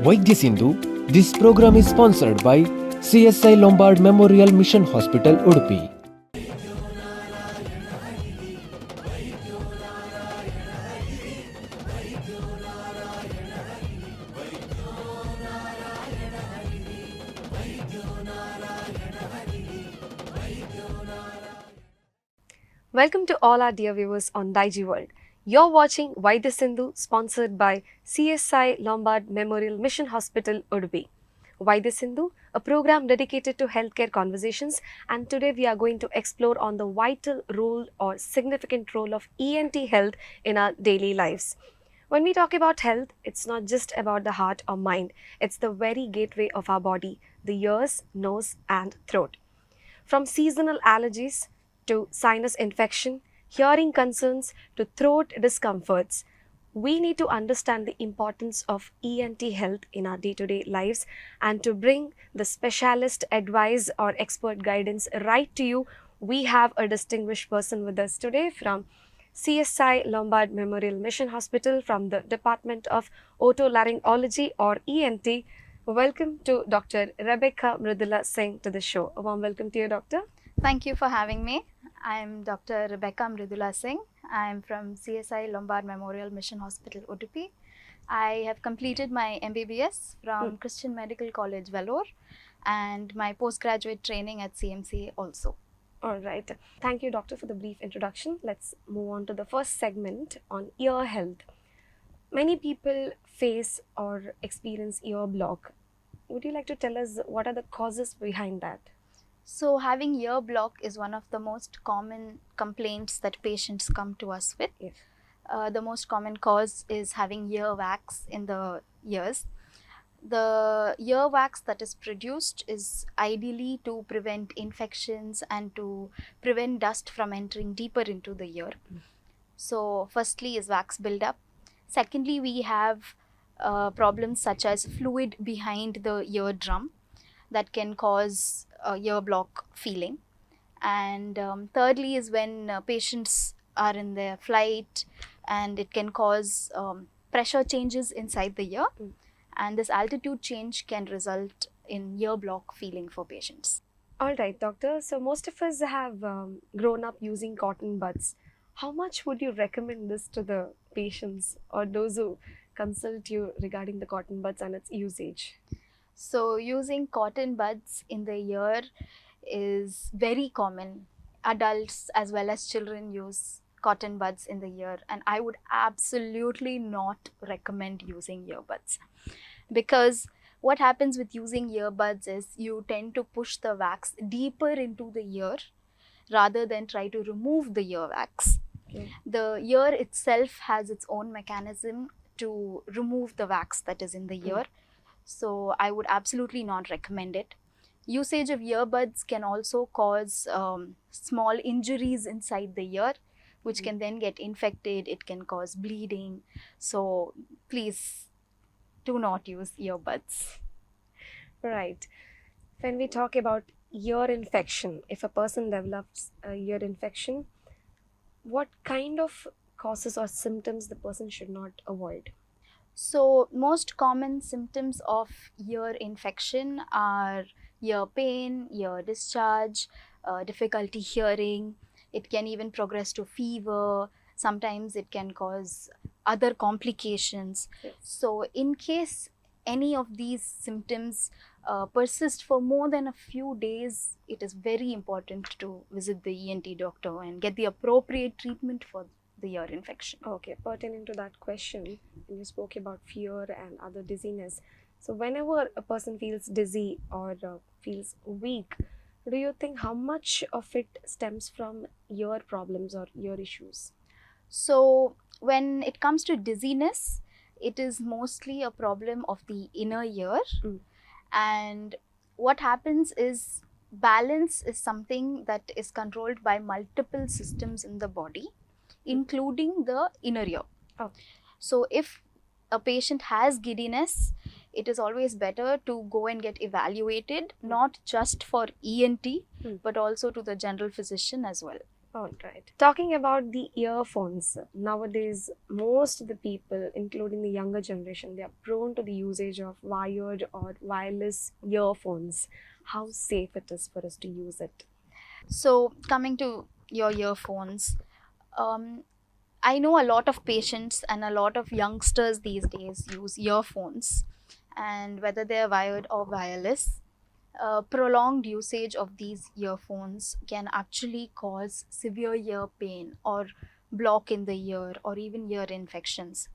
Vaidya Sindhu. This program is sponsored by CSI Lombard Memorial Mission Hospital, Udupi. Welcome to all our dear viewers on Daiji World. You're watching Vaidya Sindhu, sponsored by CSI Lombard Memorial Mission Hospital, Udupi. Vaidya Sindhu, a program dedicated to healthcare conversations, and today we are going to explore on the vital role or significant role of ENT health in our daily lives. When we talk about health, it's not just about the heart or mind, it's the very gateway of our body, the ears, nose, and throat. From seasonal allergies to sinus infection, hearing concerns to throat discomforts, we need to understand the importance of ENT health in our day-to-day lives, and to bring the specialist advice or expert guidance right to you, we have a distinguished person with us today from CSI Lombard Memorial Mission Hospital from the Department of Otolaryngology or ENT. Welcome to Dr. Rebecca Mridula Singh to the show. A warm welcome to you, Doctor. Thank you for having me. I'm Dr. Rebecca Mridula Singh. I'm from CSI Lombard Memorial Mission Hospital, Udupi. I have completed my MBBS from Christian Medical College, Vellore, and my postgraduate training at CMC also. All right. Thank you, Doctor, for the brief introduction. Let's move on to the first segment on ear health. Many people face or experience ear block. Would you like to tell us what are the causes behind that? So having ear block is one of the most common complaints that patients come to us with. Yes. The most common cause is having ear wax in the ears. The ear wax that is produced is ideally to prevent infections and to prevent dust from entering deeper into the ear. So firstly is wax buildup. Secondly, we have problems such as fluid behind the eardrum that can cause ear block feeling. And thirdly is when patients are in their flight and it can cause pressure changes inside the ear. And this altitude change can result in ear block feeling for patients. All right, Doctor. So most of us have grown up using cotton buds. How much would you recommend this to the patients or those who consult you regarding the cotton buds and its usage? So using cotton buds in the ear is very common. Adults as well as children use cotton buds in the ear, and I would absolutely not recommend using earbuds, because what happens with using earbuds is you tend to push the wax deeper into the ear rather than try to remove the ear wax. Okay. The ear itself has its own mechanism to remove the wax that is in the ear. So I would absolutely not recommend it. Usage of earbuds can also cause small injuries inside the ear, which can then get infected. It can cause bleeding. So please do not use earbuds. Right. When we talk about ear infection, if a person develops a ear infection, what kind of causes or symptoms the person should not avoid? So most common symptoms of ear infection are ear pain, ear discharge, difficulty hearing. It can even progress to fever. Sometimes it can cause other complications. Yes. So in case any of these symptoms persist for more than a few days, it is very important to visit the ENT doctor and get the appropriate treatment for the ear infection. Okay, pertaining to that question, you spoke about fear and other dizziness. So whenever a person feels dizzy or feels weak, do you think how much of it stems from ear problems or ear issues? So when it comes to dizziness, it is mostly a problem of the inner ear. And what happens is balance is something that is controlled by multiple systems in the body, including the inner ear. Oh. So if a patient has giddiness, it is always better to go and get evaluated, not just for ENT, but also to the general physician as well. All right. Talking about the earphones, nowadays most of the people, including the younger generation, they are prone to the usage of wired or wireless earphones. How safe it is for us to use it? So, coming to your earphones, um, I know a lot of patients and a lot of youngsters these days use earphones, and whether they're wired or wireless, prolonged usage of these earphones can actually cause severe ear pain or block in the ear or even ear infections.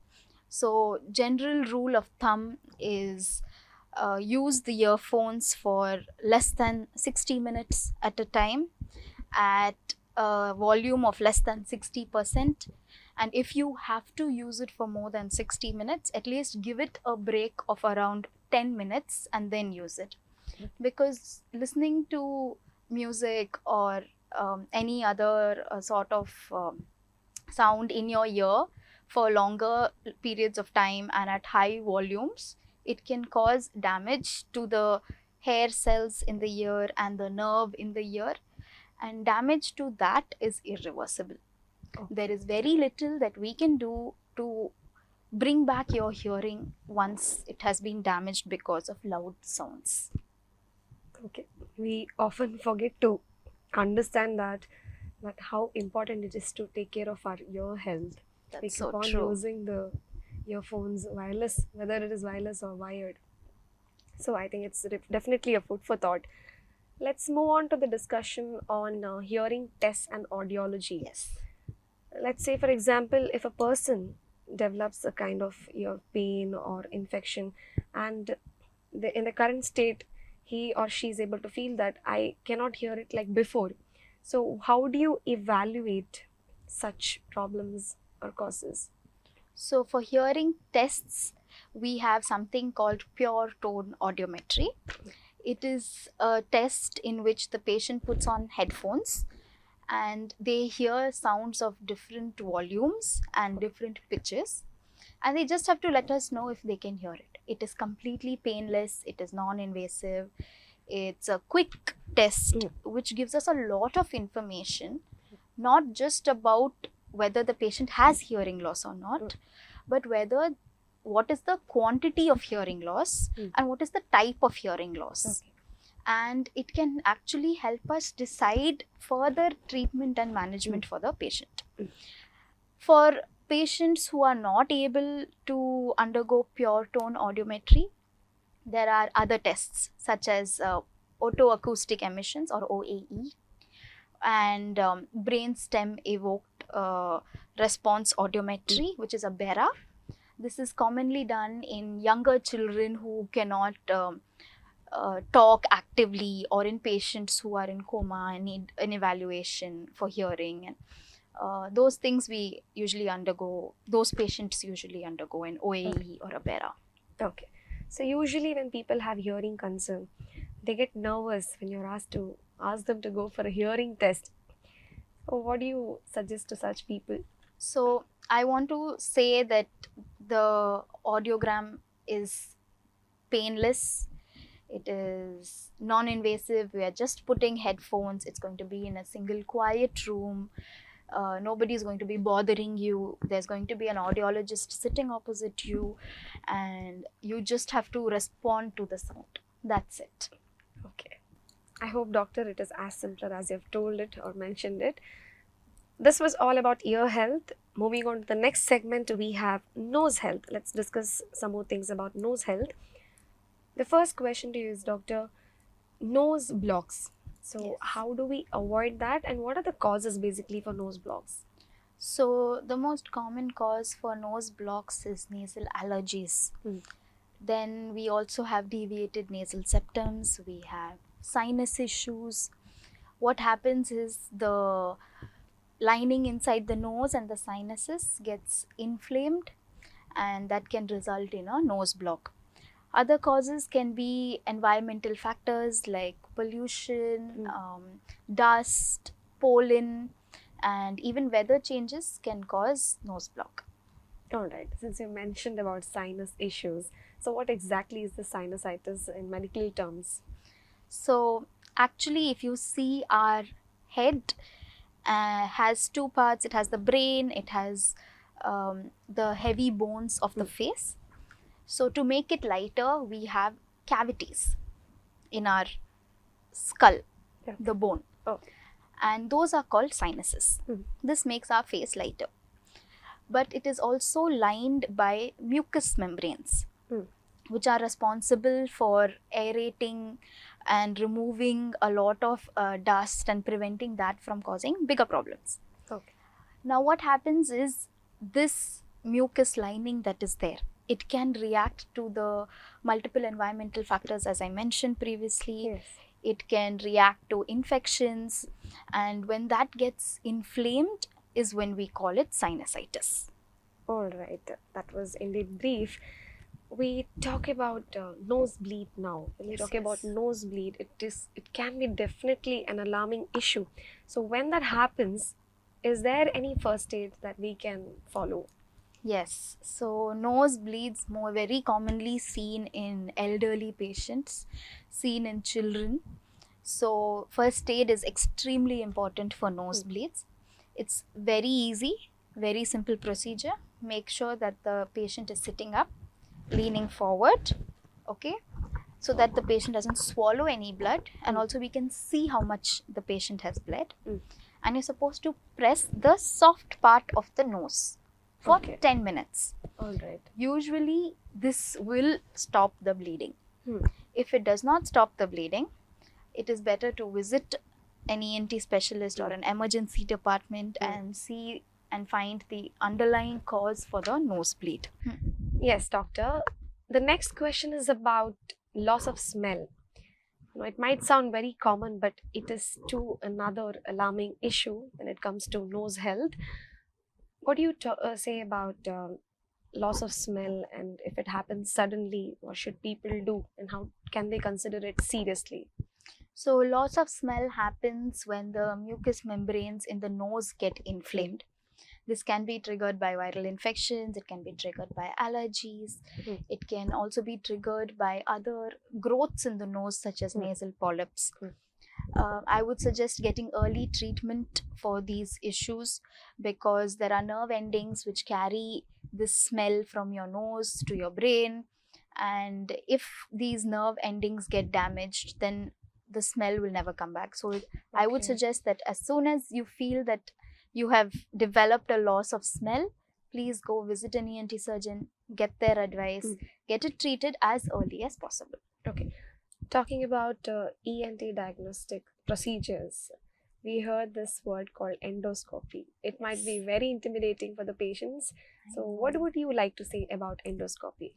So, general rule of thumb is use the earphones for less than 60 minutes at a time at a volume of less than 60%. And if you have to use it for more than 60 minutes, at least give it a break of around 10 minutes and then use it. Because listening to music or any other sort of sound in your ear for longer periods of time and at high volumes, it can cause damage to the hair cells in the ear and the nerve in the ear, and damage to that is irreversible. There is very little that we can do to bring back your hearing once it has been damaged because of loud sounds. Okay. We often forget to understand that how important it is to take care of our ear health. We That's keep so on true. using the earphones wireless, whether it is wireless or wired. So I think it's definitely a food for thought. Let's move on to the discussion on hearing tests and audiology. Yes. Let's say, for example, if a person develops a kind of ear pain or infection, and in the current state, he or she is able to feel that I cannot hear it like before. So, how do you evaluate such problems or causes? So, for hearing tests, we have something called pure tone audiometry. It is a test in which the patient puts on headphones and they hear sounds of different volumes and different pitches, and they just have to let us know if they can hear it. It is completely painless, it is non invasive, it's a quick test which gives us a lot of information, not just about whether the patient has hearing loss or not, but whether what is the quantity of hearing loss and what is the type of hearing loss. Okay. And it can actually help us decide further treatment and management for the patient. For patients who are not able to undergo pure tone audiometry, there are other tests such as otoacoustic emissions or OAE and brainstem evoked response audiometry, which is a BERA. This is commonly done in younger children who cannot talk actively, or in patients who are in coma and need an evaluation for hearing. And those things we usually undergo, those patients usually undergo an OAE or a BERA. Okay. So usually when people have hearing concern, they get nervous when you're asked them to go for a hearing test. So what do you suggest to such people? So I want to say that the audiogram is painless. It is non-invasive. We are just putting headphones. It's going to be in a single quiet room. Nobody is going to be bothering you. There's going to be an audiologist sitting opposite you, and you just have to respond to the sound. That's it. Okay. I hope, doctor, it is as simpler as you've told it or mentioned it. This was all about ear health. Moving on to the next segment, we have nose health. Let's discuss some more things about nose health. The first question to you is, doctor, nose blocks. So, Yes. how do we avoid that, and what are the causes basically for nose blocks? So the most common cause for nose blocks is nasal allergies. Then we also have deviated nasal septums, we have sinus issues. What happens is the lining inside the nose and the sinuses gets inflamed, and that can result in a nose block. Other causes can be environmental factors like pollution, dust, pollen, and even weather changes can cause nose block. Alright, since you mentioned about sinus issues, so what exactly is the sinusitis in medical terms? So actually, if you see our head, has two parts. It has the brain, it has the heavy bones of the face. So to make it lighter, we have cavities in our skull, Yeah. the bone. Oh. And those are called sinuses. This makes our face lighter. But it is also lined by mucous membranes, which are responsible for aerating and removing a lot of dust and preventing that from causing bigger problems. Okay. Now what happens is, this mucous lining that is there, it can react to the multiple environmental factors as I mentioned previously. Yes. It can react to infections, and when that gets inflamed is when we call it sinusitis. All right. That was indeed brief. We talk about nosebleed now. When we talk about nosebleed, it can be definitely an alarming issue. So when that happens, is there any first aid that we can follow? Yes, so nosebleeds more very commonly seen in elderly patients, seen in children. So first aid is extremely important for nosebleeds. It's very easy, very simple procedure. Make sure that the patient is sitting up, leaning forward, okay, so that the patient doesn't swallow any blood, and also we can see how much the patient has bled. And you're supposed to press the soft part of the nose for 10 minutes. All right. Usually this will stop the bleeding. If it does not stop the bleeding, it is better to visit an ENT specialist or an emergency department and see and find the underlying cause for the nosebleed. Yes, doctor. The next question is about loss of smell. It might sound very common, but it is too another alarming issue when it comes to nose health. What do you say about loss of smell, and if it happens suddenly, what should people do, and how can they consider it seriously? So loss of smell happens when the mucous membranes in the nose get inflamed. This can be triggered by viral infections, it can be triggered by allergies, it can also be triggered by other growths in the nose such as nasal polyps. I would suggest getting early treatment for these issues, because there are nerve endings which carry this smell from your nose to your brain, and if these nerve endings get damaged, then the smell will never come back. So I would suggest that as soon as you feel that you have developed a loss of smell, please go visit an ENT surgeon, get their advice, get it treated as early as possible. Okay. Talking about ENT diagnostic procedures, we heard this word called endoscopy. It might be very intimidating for the patients. So what would you like to say about endoscopy?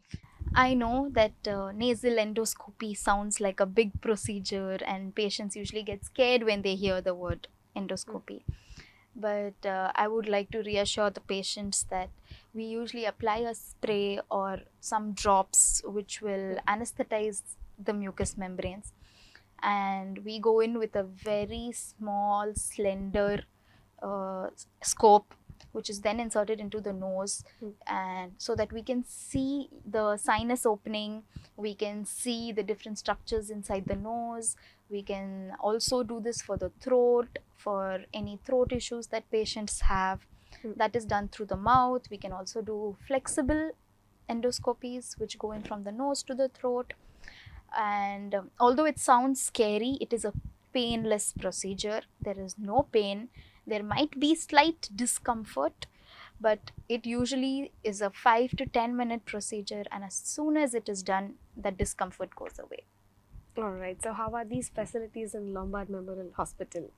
I know that nasal endoscopy sounds like a big procedure and patients usually get scared when they hear the word endoscopy. But I would like to reassure the patients that we usually apply a spray or some drops which will anesthetize the mucous membranes, and we go in with a very small slender scope which is then inserted into the nose, and so that we can see the sinus opening, we can see the different structures inside the nose. We can also do this for the throat, for any throat issues that patients have. That is done through the mouth. We can also do flexible endoscopies which go in from the nose to the throat. And although it sounds scary, it is a painless procedure. There is no pain. There might be slight discomfort, but it usually is a 5 to 10 minute procedure, and as soon as it is done, that discomfort goes away. All right. So how are these facilities in Lombard Memorial Hospital?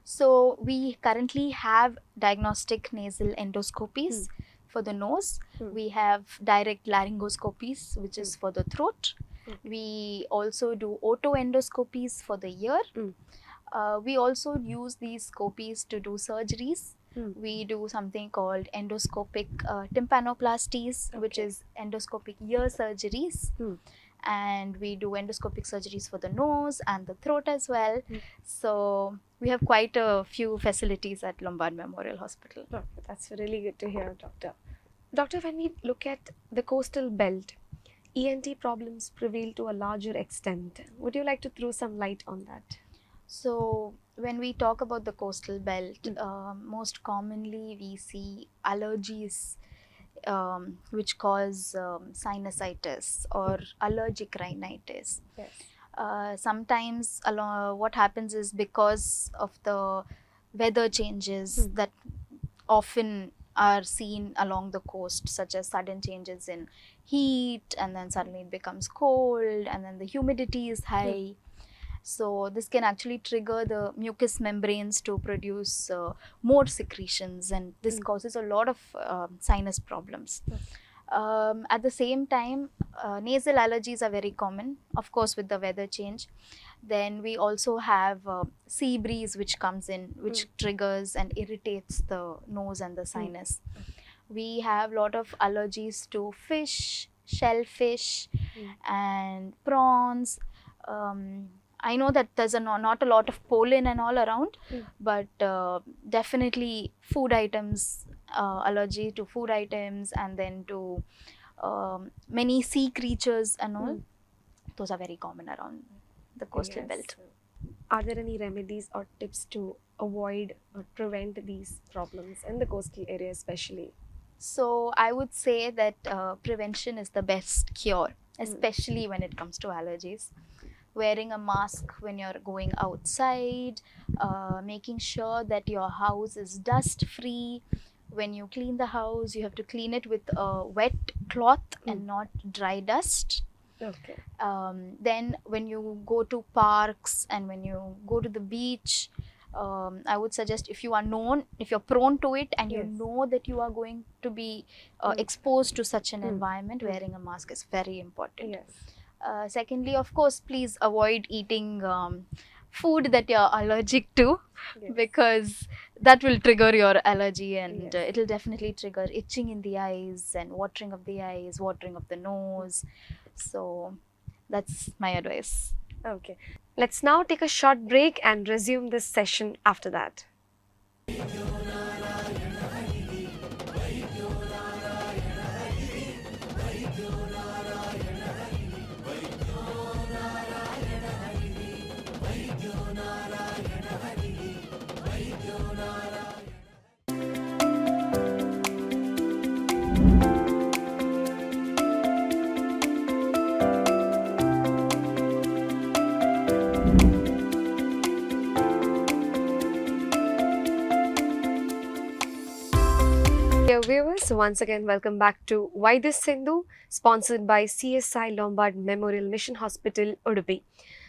So we currently have diagnostic nasal endoscopies for the nose. We have direct laryngoscopies, which is for the throat. We also do otoendoscopies for the ear. We also use these scopies to do surgeries. We do something called endoscopic tympanoplasties, which is endoscopic ear surgeries. And we do endoscopic surgeries for the nose and the throat as well. So we have quite a few facilities at Lombard Memorial Hospital. Okay, that's really good to hear, Doctor. Doctor, when we look at the coastal belt, ENT problems prevail to a larger extent. Would you like to throw some light on that? So When we talk about the coastal belt, most commonly we see allergies which cause sinusitis or allergic rhinitis. Yes. Sometimes what happens is because of the weather changes that often are seen along the coast, such as sudden changes in heat, and then suddenly it becomes cold, and then the humidity is high. So this can actually trigger the mucous membranes to produce more secretions, and this causes a lot of sinus problems. At the same time, nasal allergies are very common, of course, with the weather change. Then we also have sea breeze which comes in, which triggers and irritates the nose and the sinus. We have a lot of allergies to fish, shellfish, and prawns. I know that there's not a lot of pollen and all around, but definitely food items, allergy to food items, and then to many sea creatures and all. Those are very common around the coastal belt. Are there any remedies or tips to avoid or prevent these problems in the coastal area especially? So I would say that prevention is the best cure, especially when it comes to allergies. Wearing a mask when you're going outside, making sure that your house is dust free. When you clean the house, you have to clean it with a wet cloth and not dry dust. Okay. Then when you go to parks and when you go to the beach, I would suggest, if you're prone to it and you know that you are going to be exposed to such an environment, wearing a mask is very important. Yes. Secondly, of course, please avoid eating food that you're allergic to, because that will trigger your allergy, and it'll definitely trigger itching in the eyes and watering of the eyes, watering of the nose. So that's my advice. Okay. Let's now take a short break and resume this session after that. Dear viewers, once again welcome back to Why This Sindhu, sponsored by CSI Lombard Memorial Mission Hospital, Udupi.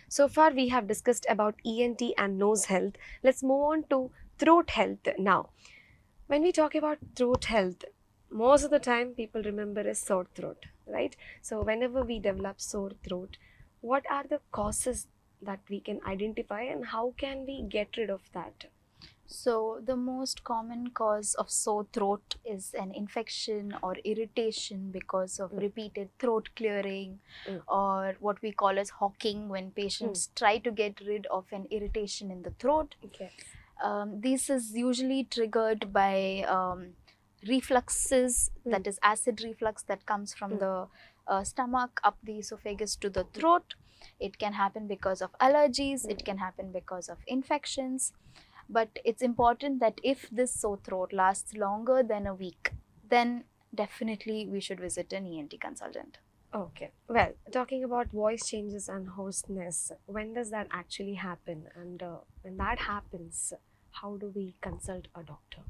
So far we have discussed about ENT and nose health. Let's move on to throat health now. When we talk about throat health, most of the time people remember a sore throat, right? So whenever we develop sore throat, what are the causes that we can identify and how can we get rid of that? So the most common cause of sore throat is an infection or irritation because of repeated throat clearing, or what we call as hawking, when patients try to get rid of an irritation in the throat. Okay. This is usually triggered by refluxes, that is acid reflux that comes from the stomach up the esophagus to the throat. It can happen because of allergies, it can happen because of infections. But it's important that if this sore throat lasts longer than a week, then definitely we should visit an ENT consultant. Okay. Well, talking about voice changes and hoarseness, when does that actually happen? And when that happens, how do we consult a doctor?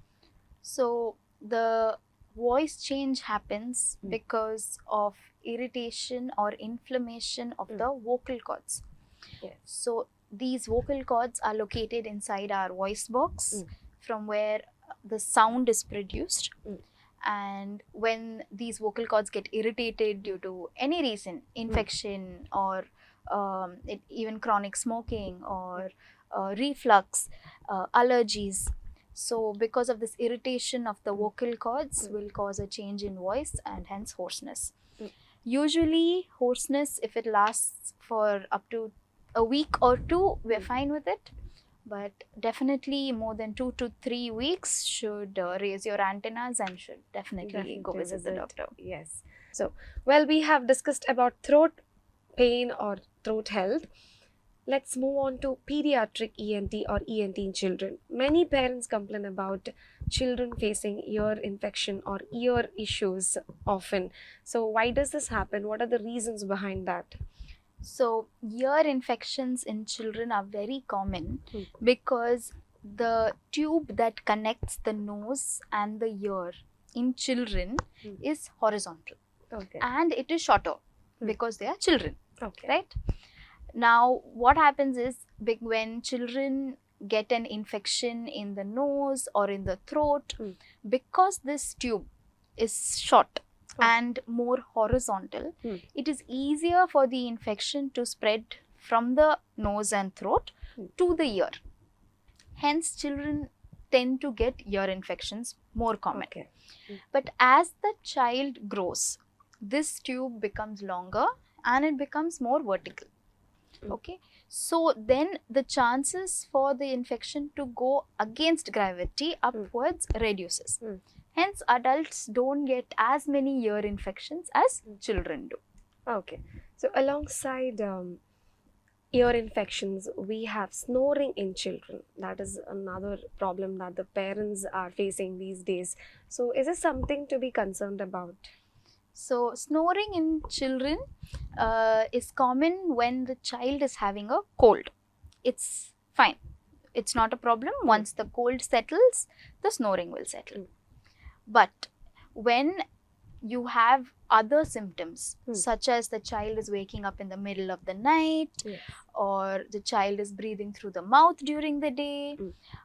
So the voice change happens because of irritation or inflammation of the vocal cords. Yes. So these vocal cords are located inside our voice box, from where the sound is produced. And when these vocal cords get irritated due to any reason, infection or even chronic smoking or reflux, allergies, so because of this irritation of the vocal cords will cause a change in voice and hence hoarseness. Usually hoarseness, if it lasts for up to a week or two, we're fine with it. But definitely more than 2 to 3 weeks should raise your antennas and should definitely go visit the doctor. Yes. So, well, we have discussed about throat pain or throat health. Let's move on to pediatric ENT or ENT in children. Many parents complain about children facing ear infection or ear issues often. So, why does this happen? What are the reasons behind that? So, ear infections in children are very common Hmm. because the tube that connects the nose and the ear in children Hmm. is horizontal Okay. and it is shorter Hmm. because they are children, Okay. right? Now, what happens is when children get an infection in the nose or in the throat, Hmm. because this tube is short Oh. and more horizontal, Hmm. it is easier for the infection to spread from the nose and throat Hmm. to the ear. Hence, children tend to get ear infections more common. Okay. But as the child grows, this tube becomes longer and it becomes more vertical. Okay, so then the chances for the infection to go against gravity upwards reduces. Hence, adults don't get as many ear infections as children do. Okay. So, alongside ear infections, we have snoring in children. That is another problem that the parents are facing these days. So, is this something to be concerned about? So, snoring in children is common when the child is having a cold. It's fine. It's not a problem. Once the cold settles, the snoring will settle. But when you have other symptoms, such as the child is waking up in the middle of the night, Yes. or the child is breathing through the mouth during the day,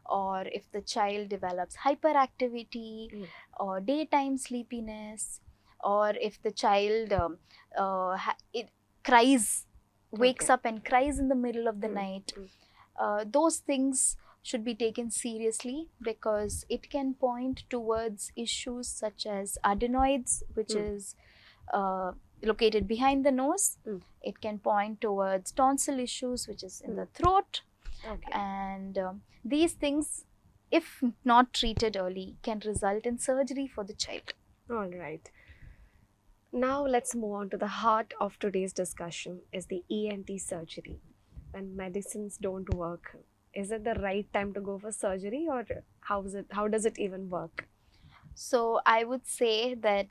or if the child develops hyperactivity or daytime sleepiness, or if the child wakes up and cries in the middle of the night, those things should be taken seriously because it can point towards issues such as adenoids, which is located behind the nose. It can point towards tonsil issues, which is in the throat. Okay. And these things, if not treated early, can result in surgery for the child. All right. Now let's move on to the heart of today's discussion is the ENT surgery. When medicines don't work, is it the right time to go for surgery or how does it even work? So I would say that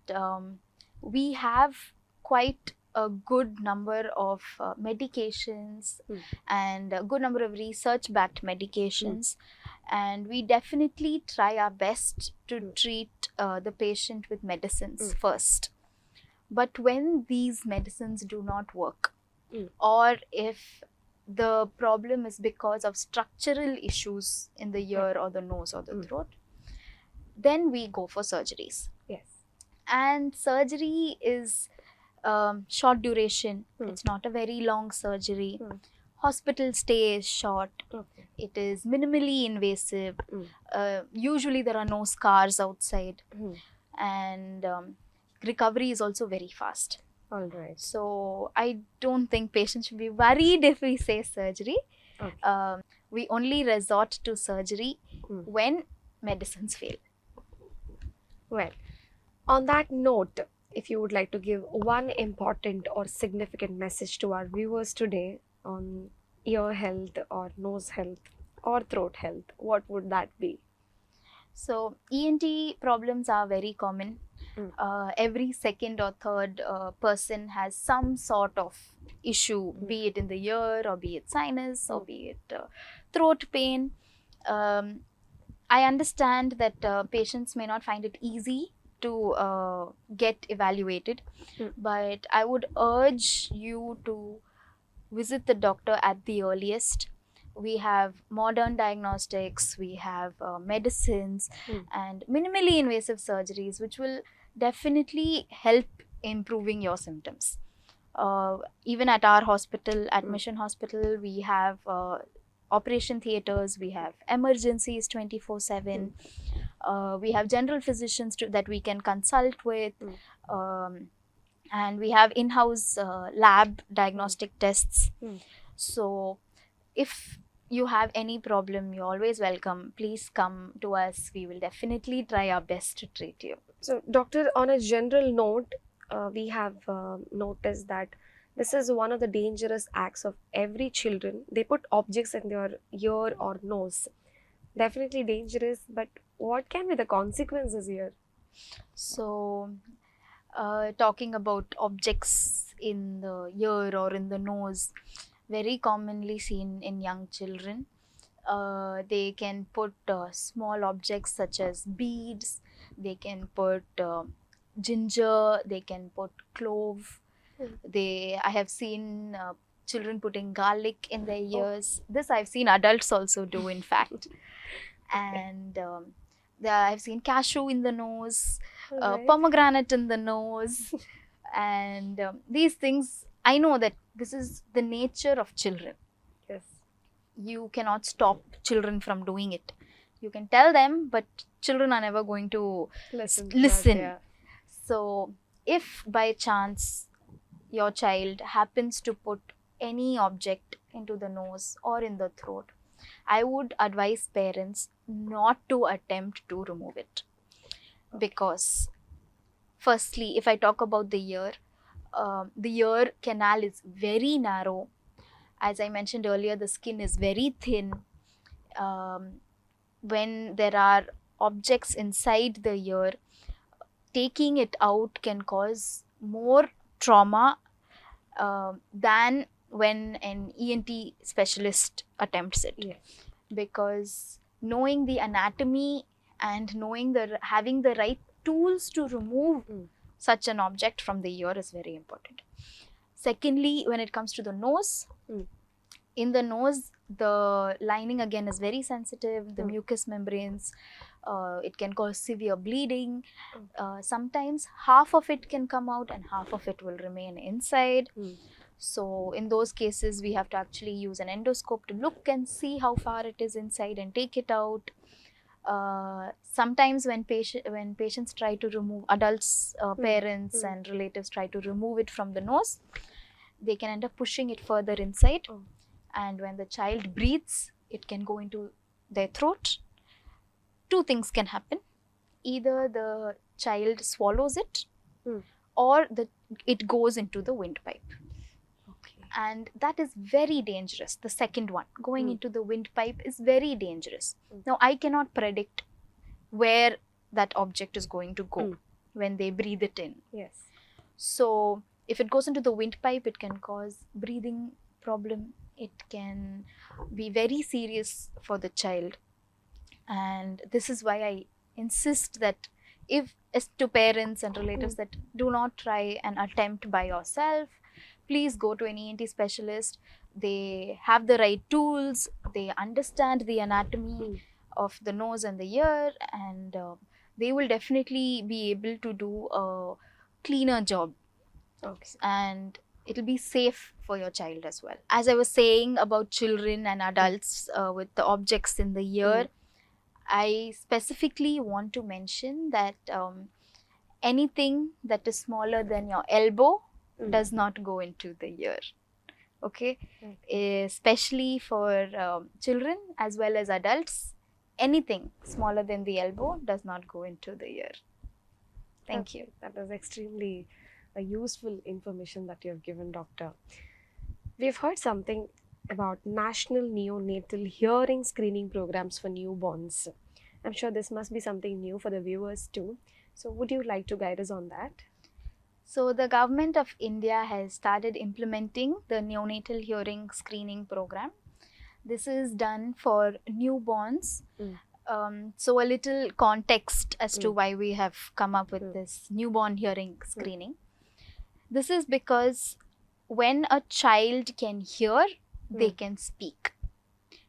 we have quite a good number of medications and a good number of research-backed medications, and we definitely try our best to treat the patient with medicines first. But when these medicines do not work, or if the problem is because of structural issues in the ear or the nose or the throat, then we go for surgeries. Yes. And surgery is short duration. It's not a very long surgery. Hospital stay is short. Okay. It is minimally invasive. Usually there are no scars outside. And recovery is also very fast. All right. So I don't think patients should be worried if we say surgery. Okay. We only resort to surgery when medicines fail. Well, on that note, if you would like to give one important or significant message to our viewers today on ear health or nose health or throat health, what would that be? So, ENT problems are very common. Every second or third person has some sort of issue, be it in the ear or be it sinus or be it throat pain. I understand that patients may not find it easy to get evaluated, but I would urge you to visit the doctor at the earliest. We have modern diagnostics, we have medicines and minimally invasive surgeries which will definitely help improving your symptoms. Even at our hospital, at Mission Hospital, we have operation theatres, we have emergencies 24/7, we have general physicians that we can consult with, and we have in-house lab diagnostic tests. So if you have any problem, you're always welcome. Please come to us. We will definitely try our best to treat you. So, doctor, on a general note, we have noticed that This is one of the dangerous acts of every children. They put objects in their ear or nose. Definitely dangerous, but what can be the consequences here? So, talking about objects in the ear or in the nose, very commonly seen in young children. They can put small objects such as beads, they can put ginger, they can put clove. I have seen children putting garlic in their ears. This I've seen adults also do, in fact. And I've seen cashew in the nose, Alright. pomegranate in the nose, and these things. I know that this is the nature of children. Yes. You cannot stop children from doing it. You can tell them, but children are never going to Listen. listen. So, if by chance your child happens to put any object into the nose or in the throat, I would advise parents not to attempt to remove it. Because, firstly, if I talk about the ear canal is very narrow. As I mentioned earlier, the skin is very thin. When there are objects inside the ear, taking it out can cause more trauma than when an ENT specialist attempts it. Yes. Because knowing the anatomy and having the right tools to remove such an object from the ear is very important. Secondly, when it comes to the nose, in the nose, the lining again is very sensitive, the mucous membranes, it can cause severe bleeding. Sometimes half of it can come out and half of it will remain inside. So in those cases, we have to actually use an endoscope to look and see how far it is inside and take it out. Sometimes when patients try to remove, adults, parents and relatives try to remove it from the nose, they can end up pushing it further inside. And when the child breathes, it can go into their throat. Two things can happen. Either the child swallows it or it goes into the windpipe. And that is very dangerous. The second one, going into the windpipe, is very dangerous. Now, I cannot predict where that object is going to go when they breathe it in. Yes. So, if it goes into the windpipe, it can cause breathing problem. It can be very serious for the child. And this is why I insist that as to parents and relatives, that do not try an attempt by yourself. Please go to an ENT specialist. They have the right tools. They understand the anatomy of the nose and the ear, and they will definitely be able to do a cleaner job. And it'll be safe for your child as well. As I was saying about children and adults with the objects in the ear, I specifically want to mention that anything that is smaller than your elbow does not go into the ear. Okay? Especially for children as well as adults, anything smaller than the elbow does not go into the ear. Thank you. That was extremely useful information that you have given, doctor. We've heard something about national neonatal hearing screening programs for newborns. I'm sure this must be something new for the viewers too. So would you like to guide us on that? So the government of India has started implementing the neonatal hearing screening program. This is done for newborns. So a little context as to why we have come up with this newborn hearing screening. This is because when a child can hear, they can speak.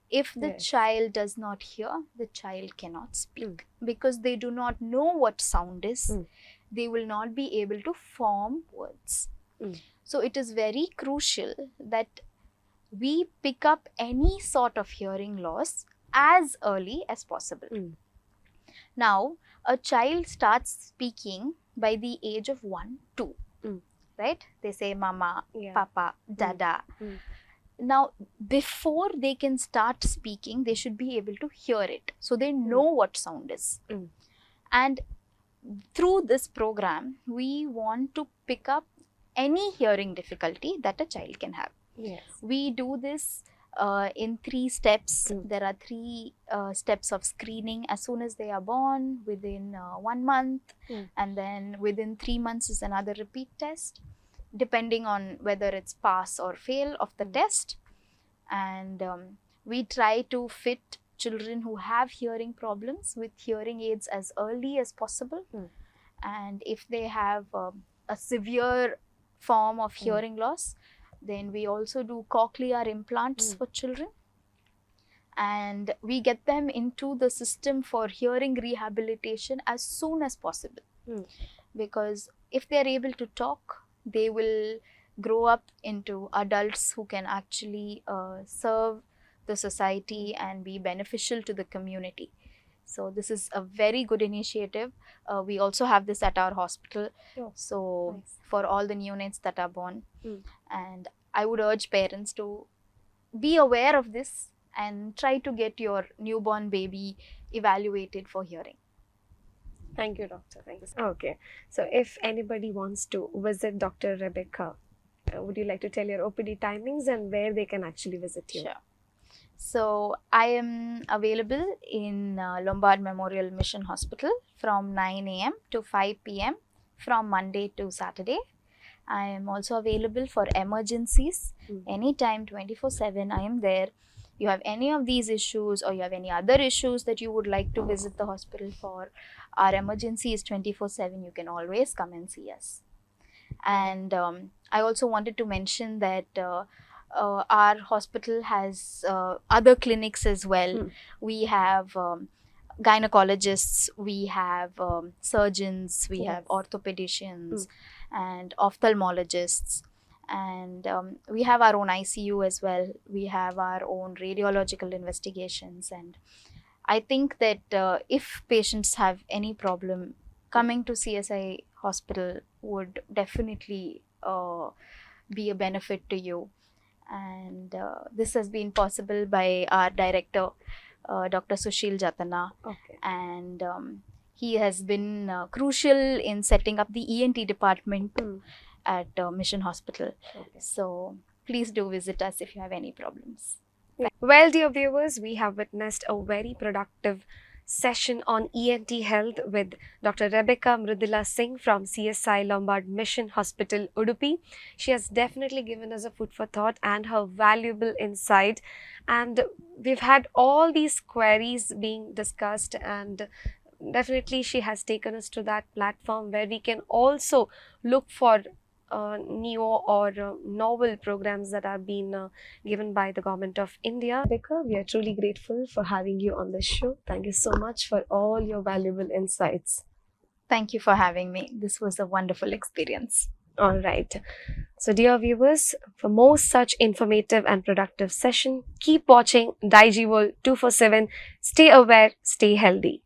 If the child does not hear, the child cannot speak. Because they do not know what sound is, they will not be able to form words. So it is very crucial that we pick up any sort of hearing loss as early as possible. Now, a child starts speaking by the age of 1, 2. Right? They say mama, papa, dada. Now, before they can start speaking, they should be able to hear it. So they know what sound is. And through this program, we want to pick up any hearing difficulty that a child can have. Yes. We do this in 3 steps. Mm. There are 3 steps of screening as soon as they are born, within 1 month, and then within 3 months is another repeat test, depending on whether it's pass or fail of the test. And we try to fit children who have hearing problems with hearing aids as early as possible. And if they have a severe form of hearing loss, then we also do cochlear implants for children, and we get them into the system for hearing rehabilitation as soon as possible. Because if they're able to talk, they will grow up into adults who can actually serve the society and be beneficial to the community. So this is a very good initiative. We also have this at our hospital. So Nice. for all the neonates that are born, and I would urge parents to be aware of this and try to get your newborn baby evaluated for hearing. Thank you, doctor. Thank you. Okay. So if anybody wants to visit Dr. Rebecca, would you like to tell your OPD timings and where they can actually visit you? Sure. So I am available in Lombard Memorial Mission Hospital from 9 a.m. to 5 p.m. from Monday to Saturday. I am also available for emergencies anytime, 24/7. I am there. You have any of these issues, or you have any other issues that you would like to visit the hospital for, our emergency is 24/7. You can always come and see us. And I also wanted to mention that our hospital has other clinics as well. We have gynecologists, we have surgeons, we have orthopedicians and ophthalmologists, and we have our own ICU as well. We have our own radiological investigations, and I think that if patients have any problem, coming to CSI hospital would definitely be a benefit to you. And this has been possible by our director, Dr. Sushil Jatana, and he has been crucial in setting up the ENT department at Mission Hospital. So please do visit us if you have any problems. Well, dear viewers, we have witnessed a very productive session on ENT health with Dr. Rebecca Mridula Singh from CSI Lombard Mission Hospital, Udupi. She has definitely given us a food for thought and her valuable insight. And we've had all these queries being discussed, and definitely she has taken us to that platform where we can also look for new or novel programs that are being given by the government of India. Rebecca, we are truly grateful for having you on the show. Thank you so much for all your valuable insights. Thank you for having me. This was a wonderful experience. All right. So, dear viewers, for more such informative and productive session, keep watching Daijiworld 247. Stay aware, stay healthy.